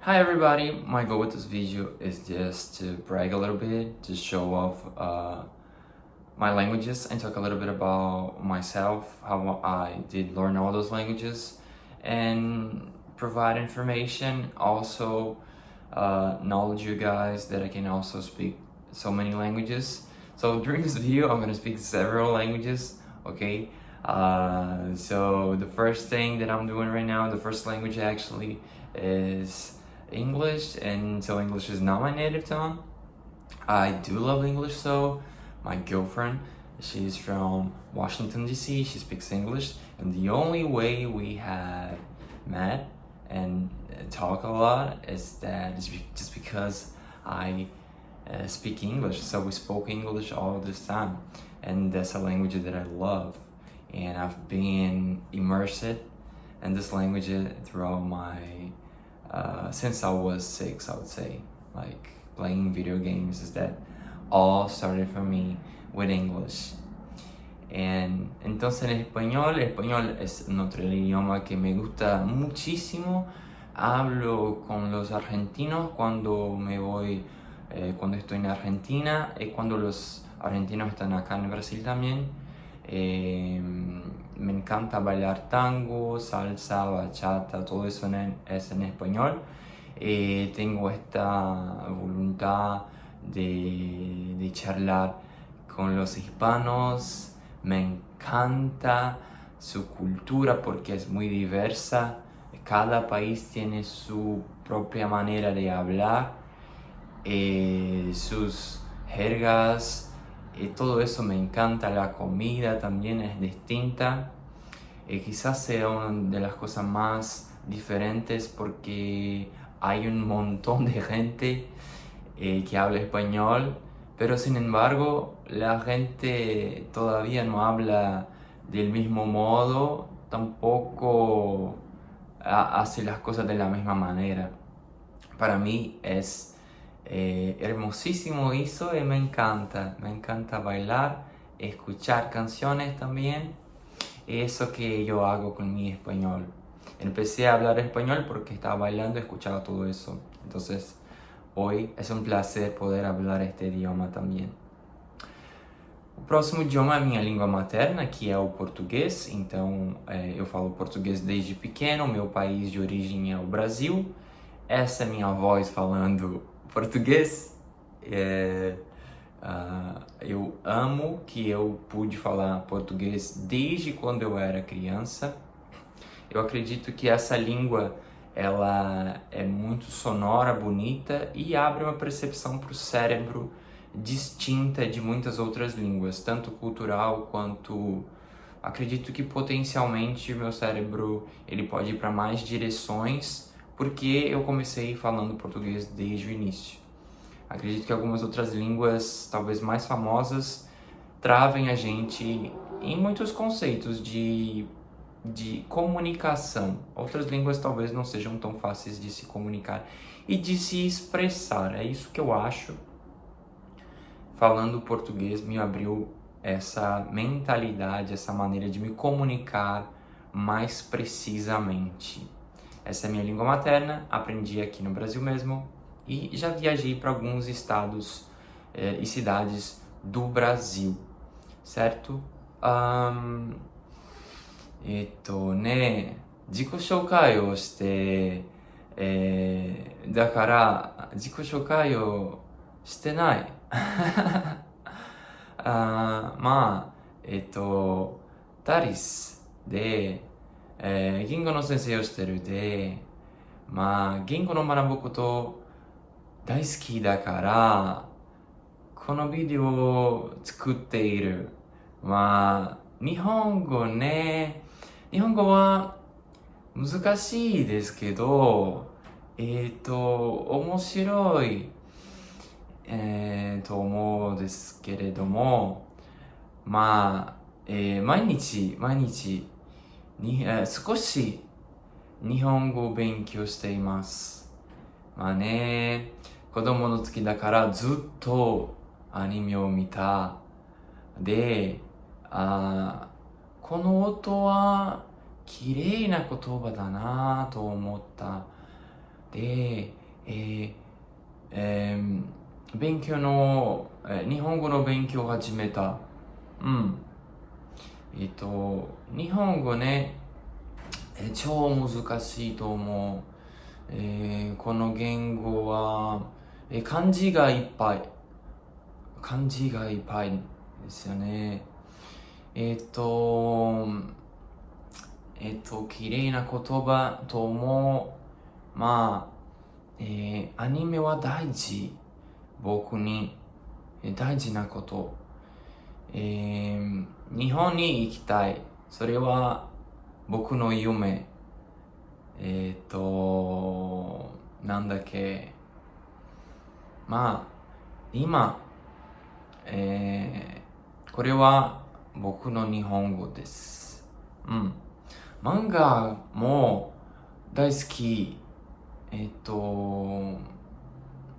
Hi everybody, my goal with this video is just to brag a little bit, to show off my languages and talk a little bit about myself, how I did learn all those languages, and provide information, also knowledge you guys that I can also speak so many languages. So during this video, I'm gonna speak several languages, okay? So the first thing that I'm doing right now, the first language actually is English, and so English is not my native tongue. I do love English though. My girlfriend, she's from Washington DC, she speaks English, and the only way we have met and talk a lot is that it's just because I speak English. So we spoke English all this time, and that's a language that I love, and I've been immersed in this language throughout my since I was 6, I would say, like playing video games, is that all started for me with English. And entonces el español es otro idioma que me gusta muchísimo. Hablo con los argentinos cuando me voy, cuando estoy en Argentina, y cuando los argentinos están acá en Brasil también. Me encanta bailar tango, salsa, bachata, todo eso es en español. Tengo esta voluntad de charlar con los hispanos. Me encanta su cultura porque es muy diversa. Cada país tiene su propia manera de hablar, sus jergas. Todo eso me encanta. La comida también es distinta. Quizás sea una de las cosas más diferentes porque hay un montón de gente que habla español, pero sin embargo la gente todavía no habla del mismo modo, tampoco hace las cosas de la misma manera. Para mí es hermosísimo eso y me encanta bailar, escuchar canciones también. Eso que yo hago con mi español. Empecé a hablar español porque estaba bailando y escuchaba todo eso. Entonces, hoy es um prazer poder hablar este idioma também. O próximo idioma é a minha língua materna, que é o português. Então, eu falo português desde pequeno. Meu país de origem é o Brasil. Essa é minha voz falando português. Eu amo que eu pude falar português desde quando eu era criança. Eu acredito que essa língua ela é muito sonora, bonita e abre uma percepção para o cérebro distinta de muitas outras línguas, tanto cultural quanto acredito que potencialmente o meu cérebro ele pode ir para mais direções porque eu comecei falando português desde o início. Acredito que algumas outras línguas, talvez mais famosas, travem a gente em muitos conceitos de comunicação. Outras línguas talvez não sejam tão fáceis de se comunicar e de se expressar. É isso que eu acho. Falando português me abriu essa mentalidade, essa maneira de me comunicar mais precisamente. Essa é a minha língua materna, aprendi aqui no Brasil mesmo e já viajei para alguns estados e cidades do Brasil, certo? 自己紹介をして、だから自己紹介をしてないタリスで、言語の先生をしてるで、言語の学ぶこと大好きだからこのビデオを作っている。日本語ね、日本語は難しいですけど、面白い、と思うんですけれども、毎日に、少し日本語を勉強しています。子供の時だからずっとアニメを見た。で、この音は綺麗な言葉だなと思った。で、勉強の、日本語の勉強を始めた。うん。日本語ね、超難しいと思う。この言語は、漢字がいっぱい。漢字がいっぱいですよね。綺麗な言葉とも、まあ、アニメは大事。僕に、大事なこと。日本に行きたい。それは僕の夢。なんだっけ。まあ、今、これは僕の日本語です。うん。漫画も大好き。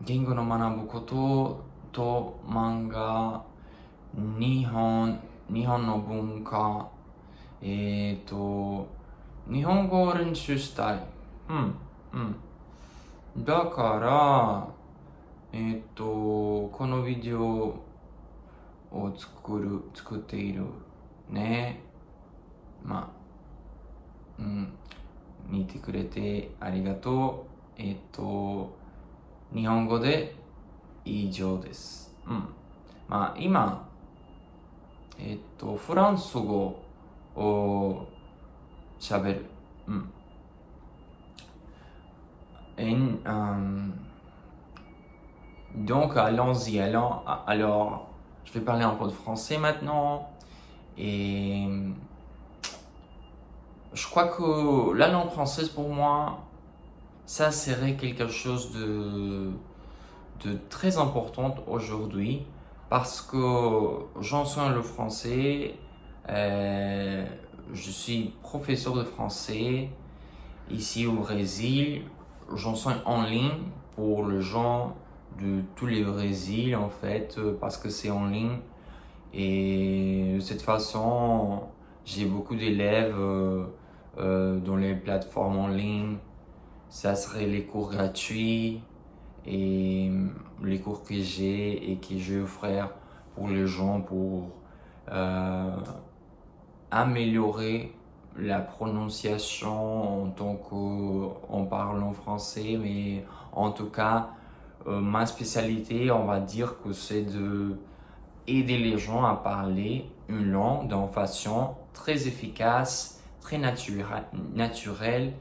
言語の学ぶことと漫画、日本の文化、日本語を練習したい。うん、うん。だから、このビデオを作っているね。まあ、見てくれてありがとう。日本語で以上です。まあ、今、フランス語を喋る。Donc, allons-y. Alors, je vais parler un peu de français maintenant. Et je crois que la langue française, pour moi, ça serait quelque chose de très important aujourd'hui parce que j'enseigne le français. Je suis professeur de français ici au Brésil. J'enseigne en ligne pour les gens de tout le Brésil en fait parce que c'est en ligne et de cette façon j'ai beaucoup d'élèves dans les plateformes en ligne. Ça serait les cours gratuits et les cours que j'ai et que je vais offrir pour les gens pour améliorer la prononciation en tant qu'en parlant français, mais en tout cas ma spécialité, on va dire que c'est de aider les gens à parler une langue d'une façon très efficace, très naturelle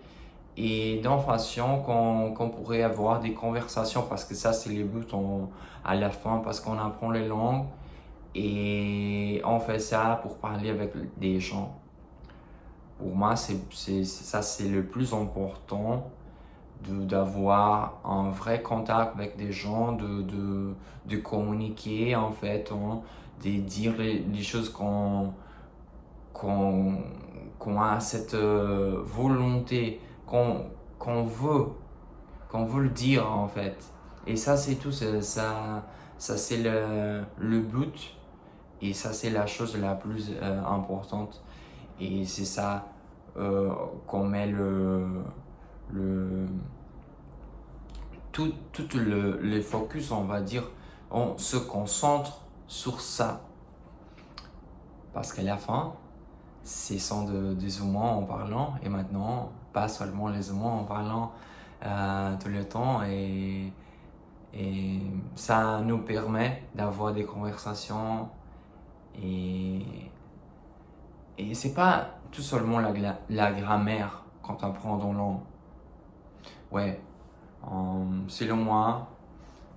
et d'une façon qu'on pourrait avoir des conversations parce que ça c'est le but à la fin parce qu'on apprend les langues et on fait ça pour parler avec des gens. Pour moi, ça c'est le plus important d'avoir un vrai contact avec des gens, de communiquer en fait, de dire les choses qu'on a cette volonté, qu'on veut le dire en fait. Et ça c'est tout, ça c'est le but et ça c'est la chose la plus importante. Et c'est ça qu'on met tout le focus, on va dire, on se concentre sur ça. Parce qu'à la fin, ce sont des humains en parlant, et maintenant, pas seulement les humains en parlant tout le temps, et ça nous permet d'avoir des conversations, et c'est pas tout seulement la grammaire quand on apprend dans langue. Ouais, selon moi,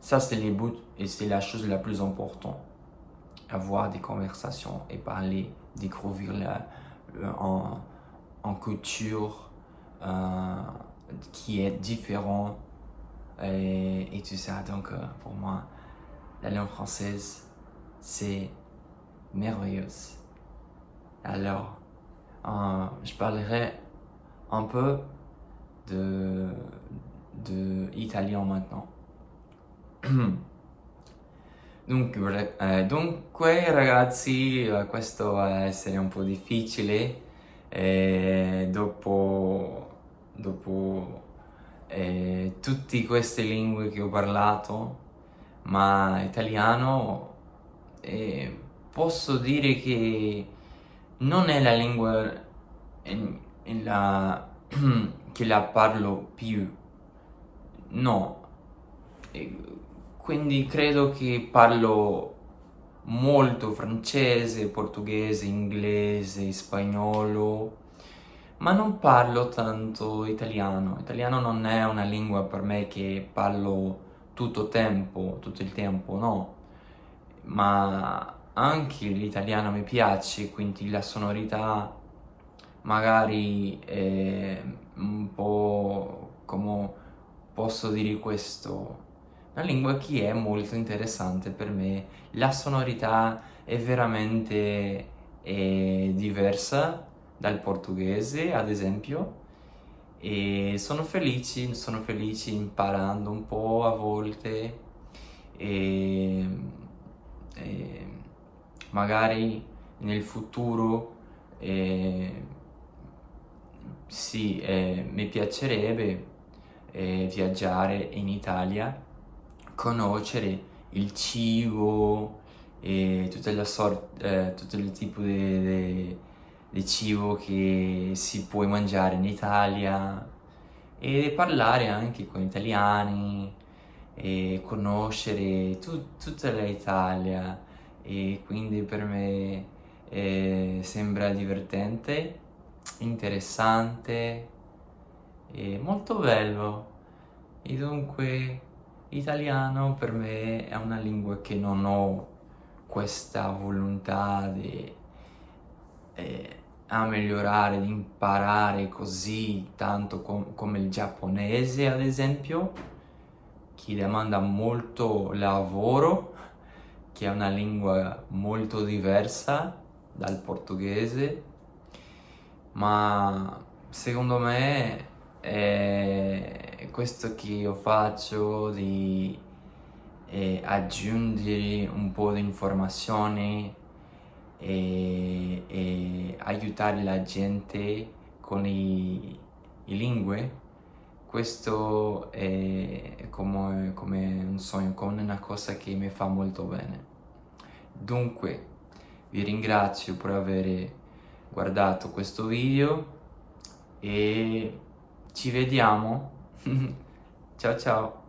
ça c'est les bouts et c'est la chose la plus importante. Avoir des conversations et parler, découvrir en culture qui est différente et tout ça. Donc pour moi, la langue française, c'est merveilleuse. Alors, je parlerai un peu de italien maintenant. Dunque ragazzi, questo va essere un po' difficile dopo tutte queste lingue che ho parlato, ma italiano, posso dire che non è la lingua che la parlo più, no. E quindi credo che parlo molto francese, portoghese, inglese, spagnolo, ma non parlo tanto italiano. Italiano non è una lingua per me che parlo tutto il tempo, no. Ma anche l'italiano mi piace, quindi la sonorità magari è un po', come posso dire questo, una lingua che è molto interessante per me. La sonorità è veramente diversa dal portoghese, ad esempio, e sono felice imparando un po' a volte e, e magari nel futuro eh, sì, mi piacerebbe viaggiare in Italia, conoscere il cibo e tutto il tipo di cibo che si può mangiare in Italia e parlare anche con italiani e conoscere tutta l'Italia e quindi per me sembra divertente, interessante e molto bello. E dunque italiano per me è una lingua che non ho questa volontà di a migliorare, di imparare così tanto come il giapponese, ad esempio, che demanda molto lavoro, che è una lingua molto diversa dal portoghese, ma secondo me è questo che io faccio di aggiungere un po' di informazioni e aiutare la gente con i lingue. Questo è come un sogno, come una cosa che mi fa molto bene. Dunque, vi ringrazio per aver guardato questo video e ci vediamo. Ciao ciao!